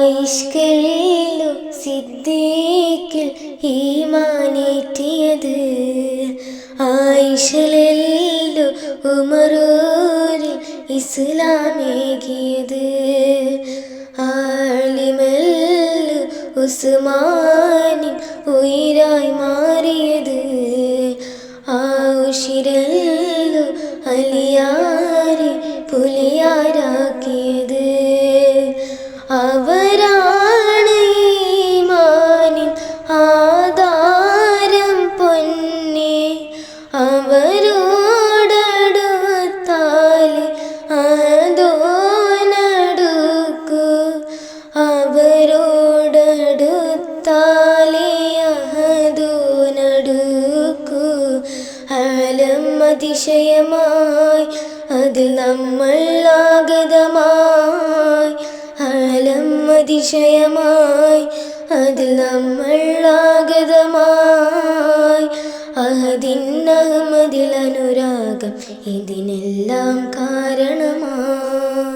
ഇഷ്കില്ലു സിദ്ദീഖിൽ ഈമാനേറ്റിയത്, ആയിഷലല്ലു ഉമറൂരിൽ ഇസ്ലാമേകിയത്, ആലിമല്ലു ഉസ്മാനിൻ ഉയിരായി മാറിയത്, ആശിരല്ലു അലിയാരെ പുലിയാരാക്കിയത്. അവരാണ് ഈമാനിൻ ആധാരം പൊന്നെ, അവരോടടുത്താൽ അതോനടുക്കു, അവരോടടുത്താൽ അഹദോനടുക്കു. ആലം അതിശയമായി അതിൽ നമ്മൾ ആഗതമായി, ആലം അതിശയമായി അതിൽ നമ്മൾ ആഗതമായി. അഹദിൻ അഹമ്മദിൽ അനുരാഗം ഇതിനെല്ലാം കാരണമായി.